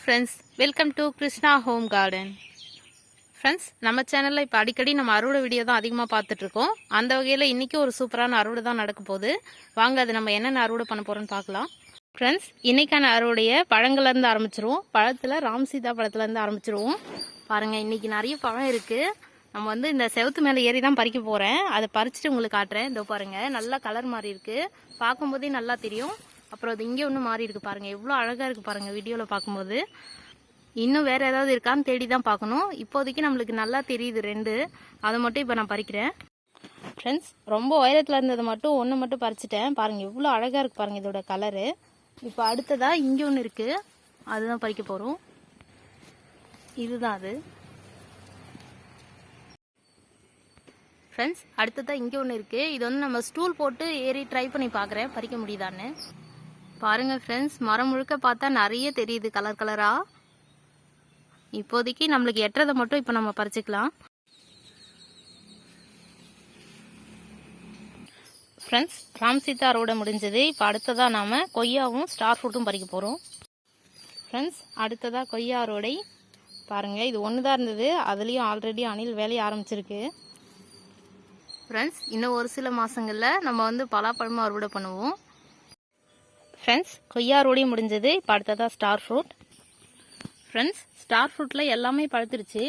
Friends, welcome to krishna-home-garden. Friends, நம்ம சேனலில் இப்போ அடிக்கடி நம்ம அறுவடை வீடியோ தான் அதிகமாக பார்த்துட்ருக்கோம். அந்த வகையில் இன்றைக்கி ஒரு சூப்பரான அறுவடை தான் நடக்க போகுது. வாங்க அது நம்ம என்னென்ன அறுவடை பண்ண போகிறோன்னு பார்க்கலாம். ஃப்ரெண்ட்ஸ், இன்றைக்கான அறுவடையை பழங்கள்லேருந்து ஆரம்பிச்சிருவோம். பழத்தில் ராம்சீதா பழத்துலேருந்து ஆரம்பிச்சிருவோம். பாருங்கள், இன்றைக்கி நிறைய பழம் இருக்குது. நம்ம இந்த செவத்து மேலே ஏறி தான் பறிக்க போகிறேன். அதை பறிச்சுட்டு உங்களுக்கு காட்டுறேன். இதோ பாருங்கள், நல்லா கலர் மாறி இருக்குது, பார்க்கும்போதே நல்லா தெரியும். அப்புறம் அது இங்கே ஒன்று மாறி இருக்குது பாருங்கள், எவ்வளோ அழகாக இருக்குது பாருங்கள் வீடியோவில் பார்க்கும்போது. இன்னும் வேறு ஏதாவது இருக்கான்னு தேடி தான் பார்க்கணும். இப்போதைக்கு நம்மளுக்கு நல்லா தெரியுது ரெண்டு, அதை மட்டும் இப்போ நான் பறிக்கிறேன். ஃப்ரெண்ட்ஸ், ரொம்ப உயரத்தில் இருந்ததை மட்டும் ஒன்று மட்டும் பறிச்சிட்டேன். பாருங்கள் எவ்வளோ அழகாக இருக்குது பாருங்கள் இதோட கலரு. இப்போ அடுத்ததாக இங்கே ஒன்று இருக்குது, அதுதான் பறிக்க போகிறோம். இதுதான் அது. ஃப்ரெண்ட்ஸ், அடுத்ததாக இங்கே ஒன்று இருக்குது. இது நம்ம ஸ்டூல் போட்டு ஏறி ட்ரை பண்ணி பார்க்குறேன், பறிக்க முடியுதான்னு. பாருங்கள் ஃப்ரெண்ட்ஸ், மரம் முழுக்க பார்த்தா நிறைய தெரியுது கலர் கலராக. இப்போதைக்கு நம்மளுக்கு எட்டுறதை மட்டும் இப்போ நம்ம பறிச்சுக்கலாம். ஃப்ரெண்ட்ஸ், ராம்சீதா அறுவடை முடிஞ்சது. இப்போ அடுத்ததாக நாம் கொய்யாவும் ஸ்டார் ஃப்ரூட்டும் பறிக்க போகிறோம். ஃப்ரெண்ட்ஸ், அடுத்ததாக கொய்யா அறுவடை. பாருங்கள், இது ஒன்று தான் இருந்தது, அதுலேயும் ஆல்ரெடி அணில் வேலையை ஆரம்பிச்சிருக்கு. ஃப்ரெண்ட்ஸ், இன்னும் ஒரு சில மாதங்களில் நம்ம பலாப்பழமும் அறுவடை பண்ணுவோம். ஃப்ரெண்ட்ஸ், கொய்யா அறுவடையும் முடிஞ்சது. இப்போ அடுத்ததாக ஸ்டார் ஃப்ரூட். ஃப்ரெண்ட்ஸ், ஸ்டார் ஃப்ரூட்டில் எல்லாமே பழுத்துருச்சு.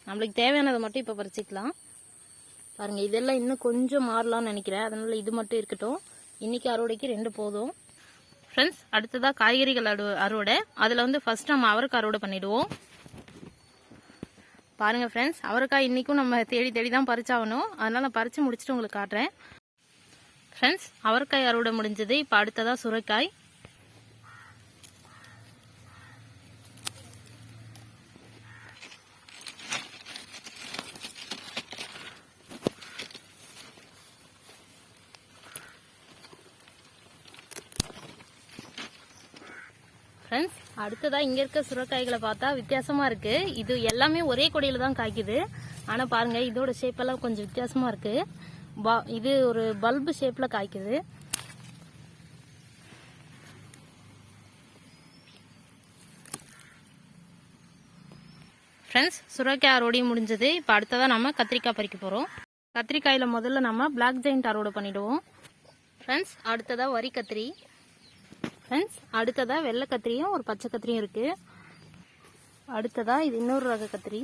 நம்மளுக்கு தேவையானதை மட்டும் இப்போ பறிச்சிக்கலாம். பாருங்கள், இதெல்லாம் இன்னும் கொஞ்சம் மாறலாம்னு நினைக்கிறேன், அதனால் இது மட்டும் இருக்கட்டும். இன்றைக்கி அறுவடைக்கு 2 போதும். ஃப்ரெண்ட்ஸ், அடுத்ததாக காய்கறிகள் அறுவடை. அதில் ஃபஸ்ட் நம்ம அவரைக்காய் அறுவடை பண்ணிவிடுவோம். பாருங்கள் ஃப்ரெண்ட்ஸ், அவரைக்காய் இன்றைக்கும் நம்ம தேடி தேடி தான் பறிச்சாகணும், அதனால் நான் பறித்து முடிச்சுட்டு உங்களுக்கு காட்டுறேன். ஃப்ரெண்ட்ஸ், அவரைக்காய் அறுவடை முடிஞ்சது. இப்போ அடுத்ததாக சுரைக்காய். ஃப்ரெண்ட்ஸ், அடுத்ததாக இங்கே இருக்க சுரைக்காய்களை பார்த்தா வித்தியாசமாக இருக்குது. இது எல்லாமே ஒரே கொடியில் தான் காய்க்குது. ஆனால் பாருங்கள், இதோட ஷேப்பெல்லாம் கொஞ்சம் வித்தியாசமாக இருக்குது. இது ஒரு பல்பு ஷேப்பில் காய்க்குது. ஃப்ரெண்ட்ஸ், சுரைக்காய் அறுவடை முடிஞ்சது. இப்போ அடுத்ததாக நம்ம கத்திரிக்காய் பறிக்க போகிறோம். கத்திரிக்காயில் முதல்ல நம்ம பிளாக் ஜெயிண்ட் அறுவடை பண்ணிவிடுவோம். ஃப்ரெண்ட்ஸ், அடுத்ததாக வரி கத்திரி. ஃப்ரெண்ட்ஸ், அடுத்ததாக வெள்ளை கத்திரியும் ஒரு பச்சை கத்திரியும் இருக்குது. அடுத்ததாக இது இன்னொரு ரக கத்திரி.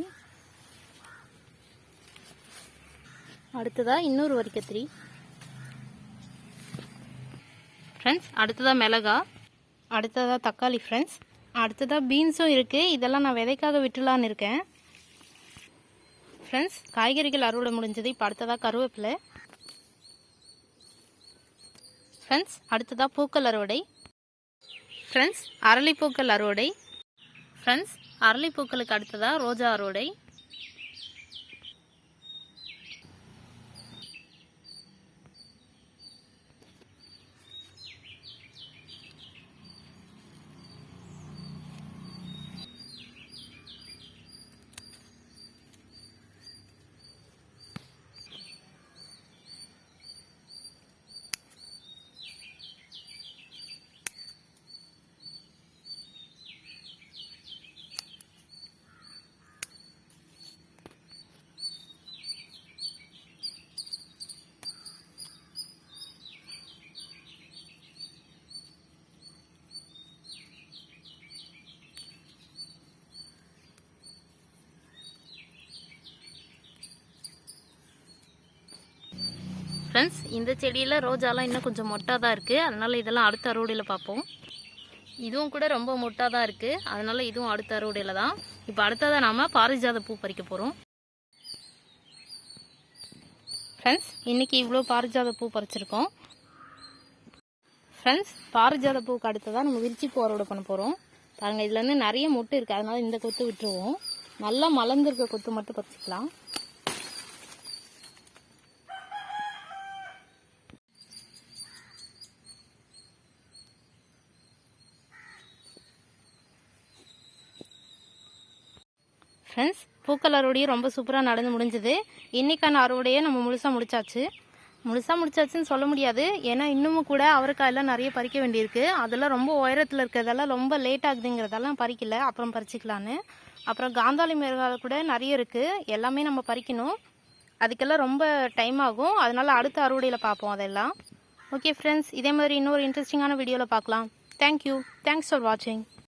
அடுத்ததாக இன்னொரு வரி கத்திரி. ஃப்ரெண்ட்ஸ், அடுத்ததாக மிளகா. அடுத்ததாக தக்காளி. ஃப்ரெண்ட்ஸ், அடுத்ததாக பீன்ஸும் இருக்குது. இதெல்லாம் நான் விதைக்காக விட்டுலான்னு இருக்கேன். ஃப்ரெண்ட்ஸ், காய்கறிகள் அறுவடை முடிஞ்சது. இப்போ அடுத்ததாக கருவேப்பிலை. ஃப்ரெண்ட்ஸ், அடுத்ததாக பூக்கள் அறுவடை. ஃப்ரெண்ட்ஸ், அரளிப்பூக்கள் அறுவடை. ஃப்ரெண்ட்ஸ், அரளிப்பூக்களுக்கு அடுத்ததாக ரோஜா அறுவடை. ஃப்ரெண்ட்ஸ், இந்த செடியில் ரோஜாலாம் இன்னும் கொஞ்சம் மொட்டாக தான் இருக்குது, அதனால் இதெல்லாம் அடுத்த அறுவடையில் பார்ப்போம். இதுவும் கூட ரொம்ப மொட்டாக தான் இருக்குது, அதனால் இதுவும் அடுத்த அறுவடையில் தான். இப்போ அடுத்ததாக நாம் பாரிஜாத பூ பறிக்க போகிறோம். ஃப்ரெண்ட்ஸ், இன்றைக்கி இவ்வளோ பாரிஜாத பூ பறிச்சிருக்கோம். ஃப்ரெண்ட்ஸ், பாரிஜாத பூக்கு அடுத்ததாக நம்ம விரிச்சி பூ அறுவடை பண்ண போகிறோம். பாருங்கள், இதுலேருந்து நிறைய மொட்டு இருக்குது, அதனால் இந்த கொத்து விட்டுருவோம். நல்லா மலர்ந்துருக்க கொத்து மட்டும் பறிச்சிக்கலாம். ஃப்ரெண்ட்ஸ், பூக்கள் அறுவடையும் ரொம்ப சூப்பராக நடந்து முடிஞ்சது. இன்றைக்கான அறுவடையை நம்ம முழுசாக முடிச்சாச்சு. முழுசாக முடிச்சாச்சுன்னு சொல்ல முடியாது. ஏன்னா இன்னமும் கூட அவரைக்காயெல்லாம் நிறைய பறிக்க வேண்டியிருக்கு. அதெல்லாம் ரொம்ப உயரத்தில் இருக்கிறதெல்லாம் ரொம்ப லேட் ஆகுதுங்கிறதெல்லாம் பறிக்கல, அப்புறம் பறிச்சிக்கலான்னு. அப்புறம் காந்தாளி மிளகாய் கூட நிறைய இருக்குது, எல்லாமே நம்ம பறிக்கணும். அதுக்கெல்லாம் ரொம்ப டைம் ஆகும். அதனால் அடுத்த அறுவடையில் பார்ப்போம் அதெல்லாம். ஓகே ஃப்ரெண்ட்ஸ், இதே மாதிரி இன்னொரு இன்ட்ரெஸ்டிங்கான வீடியோவில் பார்க்கலாம். தேங்க்யூ. தேங்க்ஸ் ஃபார் வாட்சிங்.